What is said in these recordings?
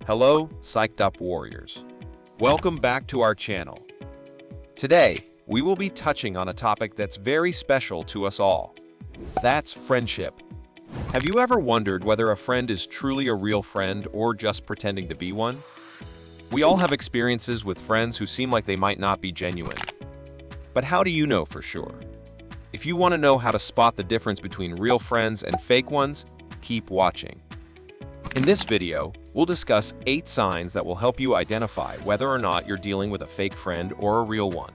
Hello, Psyched Up Warriors. Welcome back to our channel. Today, we will be touching on a topic that's very special to us all. That's friendship. Have you ever wondered whether a friend is truly a real friend or just pretending to be one? We all have experiences with friends who seem like they might not be genuine. But how do you know for sure? If you want to know how to spot the difference between real friends and fake ones, keep watching. In this video, we'll discuss 8 signs that will help you identify whether or not you're dealing with a fake friend or a real one.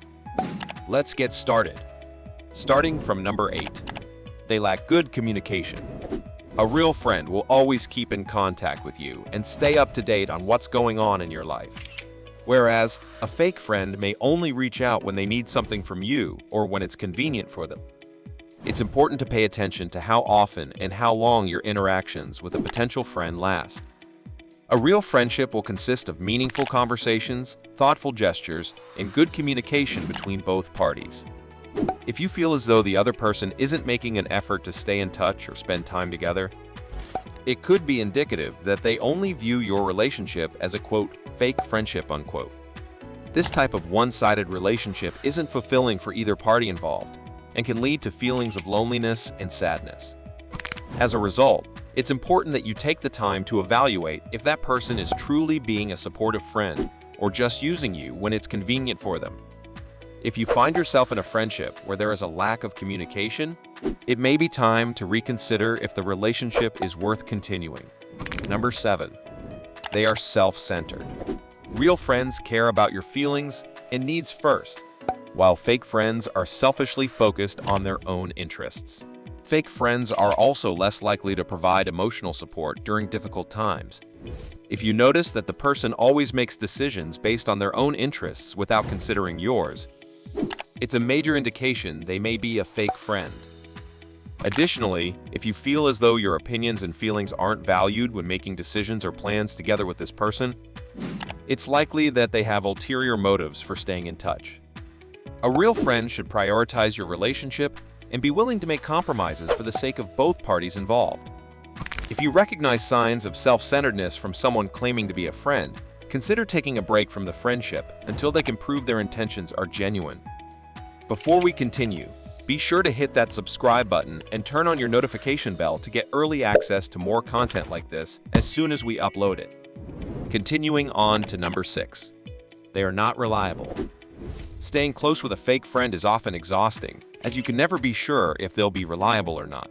Let's get started. Starting from number 8. They lack good communication. A real friend will always keep in contact with you and stay up to date on what's going on in your life. Whereas, a fake friend may only reach out when they need something from you or when it's convenient for them. It's important to pay attention to how often and how long your interactions with a potential friend last. A real friendship will consist of meaningful conversations, thoughtful gestures, and good communication between both parties. If you feel as though the other person isn't making an effort to stay in touch or spend time together, it could be indicative that they only view your relationship as a, quote, fake friendship, unquote. This type of one-sided relationship isn't fulfilling for either party involved and can lead to feelings of loneliness and sadness. As a result, it's important that you take the time to evaluate if that person is truly being a supportive friend or just using you when it's convenient for them. If you find yourself in a friendship where there is a lack of communication, it may be time to reconsider if the relationship is worth continuing. Number 7. They are self-centered. Real friends care about your feelings and needs first, while fake friends are selfishly focused on their own interests. Fake friends are also less likely to provide emotional support during difficult times. If you notice that the person always makes decisions based on their own interests without considering yours, it's a major indication they may be a fake friend. Additionally, if you feel as though your opinions and feelings aren't valued when making decisions or plans together with this person, it's likely that they have ulterior motives for staying in touch. A real friend should prioritize your relationship and be willing to make compromises for the sake of both parties involved. If you recognize signs of self-centeredness from someone claiming to be a friend, consider taking a break from the friendship until they can prove their intentions are genuine. Before we continue, be sure to hit that subscribe button and turn on your notification bell to get early access to more content like this as soon as we upload it. Continuing on to number 6. They are not reliable. Staying close with a fake friend is often exhausting, as you can never be sure if they'll be reliable or not.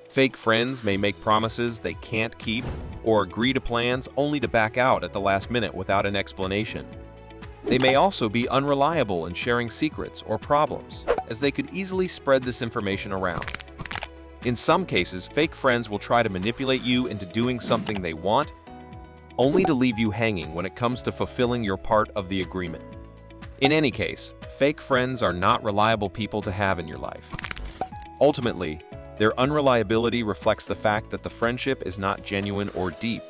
Fake friends may make promises they can't keep or agree to plans only to back out at the last minute without an explanation. They may also be unreliable in sharing secrets or problems, as they could easily spread this information around. In some cases, fake friends will try to manipulate you into doing something they want, only to leave you hanging when it comes to fulfilling your part of the agreement. In any case, fake friends are not reliable people to have in your life. Ultimately, their unreliability reflects the fact that the friendship is not genuine or deep,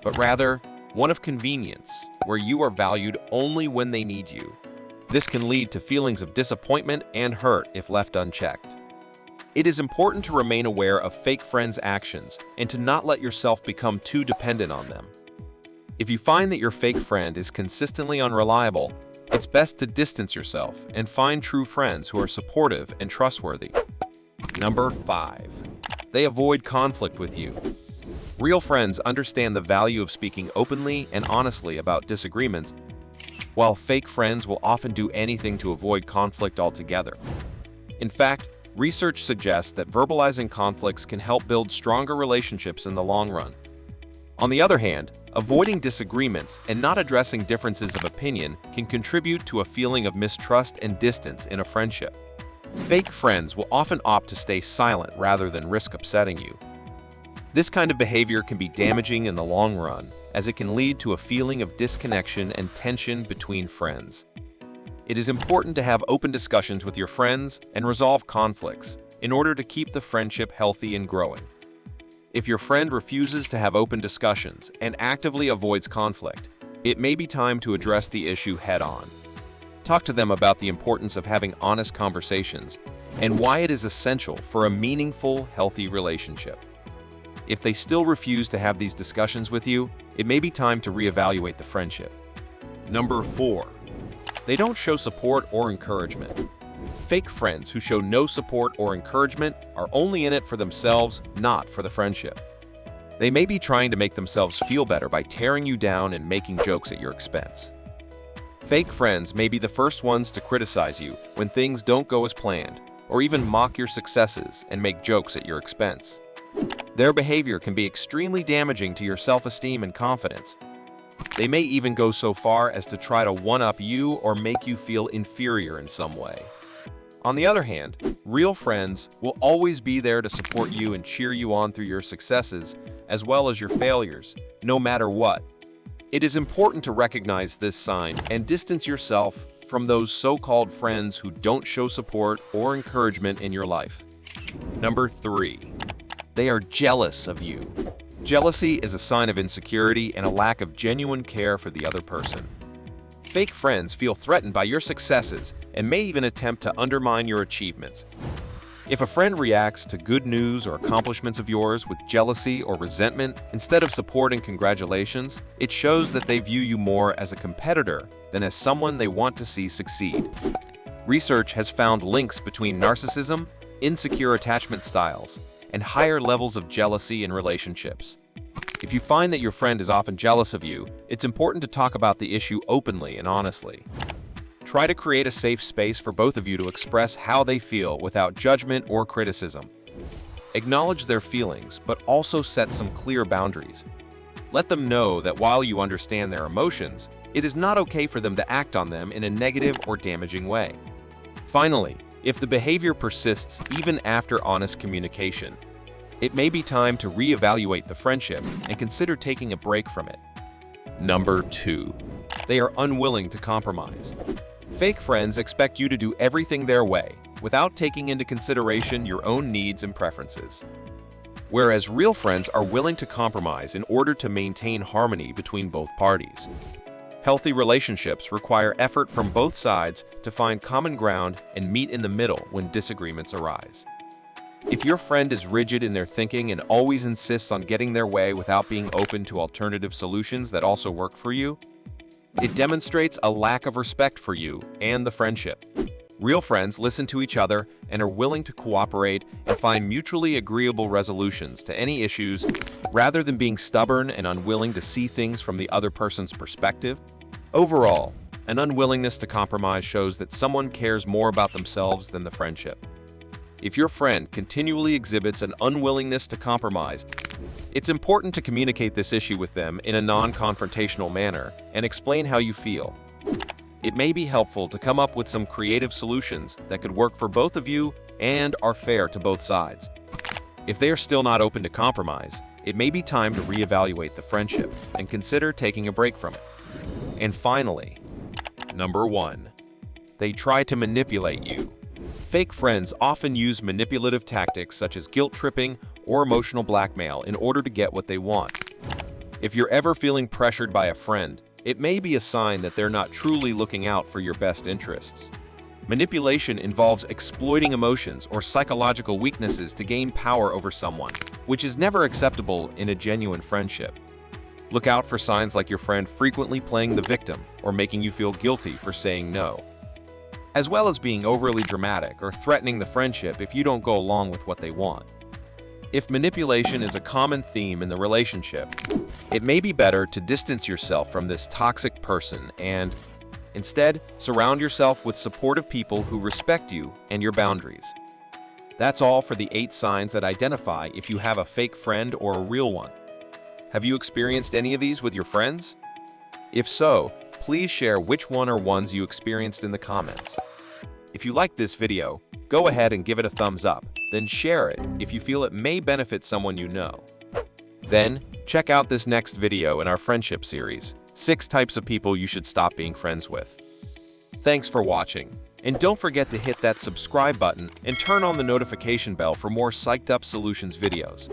but rather one of convenience, where you are valued only when they need you. This can lead to feelings of disappointment and hurt if left unchecked. It is important to remain aware of fake friends' actions and to not let yourself become too dependent on them. If you find that your fake friend is consistently unreliable, it's best to distance yourself and find true friends who are supportive and trustworthy. Number 5. They avoid conflict with you. Real friends understand the value of speaking openly and honestly about disagreements, while fake friends will often do anything to avoid conflict altogether. In fact, research suggests that verbalizing conflicts can help build stronger relationships in the long run. On the other hand, avoiding disagreements and not addressing differences of opinion can contribute to a feeling of mistrust and distance in a friendship. Fake friends will often opt to stay silent rather than risk upsetting you. This kind of behavior can be damaging in the long run, as it can lead to a feeling of disconnection and tension between friends. It is important to have open discussions with your friends and resolve conflicts in order to keep the friendship healthy and growing. If your friend refuses to have open discussions and actively avoids conflict, it may be time to address the issue head-on. Talk to them about the importance of having honest conversations and why it is essential for a meaningful, healthy relationship. If they still refuse to have these discussions with you, it may be time to reevaluate the friendship. Number 4. They don't show support or encouragement. Fake friends who show no support or encouragement are only in it for themselves, not for the friendship. They may be trying to make themselves feel better by tearing you down and making jokes at your expense. Fake friends may be the first ones to criticize you when things don't go as planned, or even mock your successes and make jokes at your expense. Their behavior can be extremely damaging to your self-esteem and confidence. They may even go so far as to try to one-up you or make you feel inferior in some way. On the other hand, real friends will always be there to support you and cheer you on through your successes as well as your failures, no matter what. It is important to recognize this sign and distance yourself from those so-called friends who don't show support or encouragement in your life. Number 3. They are jealous of you. Jealousy is a sign of insecurity and a lack of genuine care for the other person. Fake friends feel threatened by your successes and may even attempt to undermine your achievements. If a friend reacts to good news or accomplishments of yours with jealousy or resentment instead of support and congratulations, it shows that they view you more as a competitor than as someone they want to see succeed. Research has found links between narcissism, insecure attachment styles, and higher levels of jealousy in relationships. If you find that your friend is often jealous of you, it's important to talk about the issue openly and honestly. Try to create a safe space for both of you to express how they feel without judgment or criticism. Acknowledge their feelings, but also set some clear boundaries. Let them know that while you understand their emotions, it is not okay for them to act on them in a negative or damaging way. Finally, if the behavior persists even after honest communication, it may be time to reevaluate the friendship and consider taking a break from it. Number 2. They are unwilling to compromise. Fake friends expect you to do everything their way, without taking into consideration your own needs and preferences. Whereas real friends are willing to compromise in order to maintain harmony between both parties. Healthy relationships require effort from both sides to find common ground and meet in the middle when disagreements arise. If your friend is rigid in their thinking and always insists on getting their way without being open to alternative solutions that also work for you, it demonstrates a lack of respect for you and the friendship. Real friends listen to each other and are willing to cooperate and find mutually agreeable resolutions to any issues rather than being stubborn and unwilling to see things from the other person's perspective. Overall, an unwillingness to compromise shows that someone cares more about themselves than the friendship. If your friend continually exhibits an unwillingness to compromise, it's important to communicate this issue with them in a non-confrontational manner and explain how you feel. It may be helpful to come up with some creative solutions that could work for both of you and are fair to both sides. If they are still not open to compromise, it may be time to reevaluate the friendship and consider taking a break from it. And finally, number 1. They try to manipulate you. Fake friends often use manipulative tactics such as guilt tripping or emotional blackmail in order to get what they want. If you're ever feeling pressured by a friend, it may be a sign that they're not truly looking out for your best interests. Manipulation involves exploiting emotions or psychological weaknesses to gain power over someone, which is never acceptable in a genuine friendship. Look out for signs like your friend frequently playing the victim or making you feel guilty for saying no, as well as being overly dramatic or threatening the friendship if you don't go along with what they want. If manipulation is a common theme in the relationship, it may be better to distance yourself from this toxic person and, instead, surround yourself with supportive people who respect you and your boundaries. That's all for the 8 signs that identify if you have a fake friend or a real one. Have you experienced any of these with your friends? If so, please share which one or ones you experienced in the comments. If you liked this video, go ahead and give it a thumbs up, then share it if you feel it may benefit someone you know. Then, check out this next video in our friendship series, 6 types of people you should stop being friends with. Thanks for watching, and don't forget to hit that subscribe button and turn on the notification bell for more psyched up solutions videos.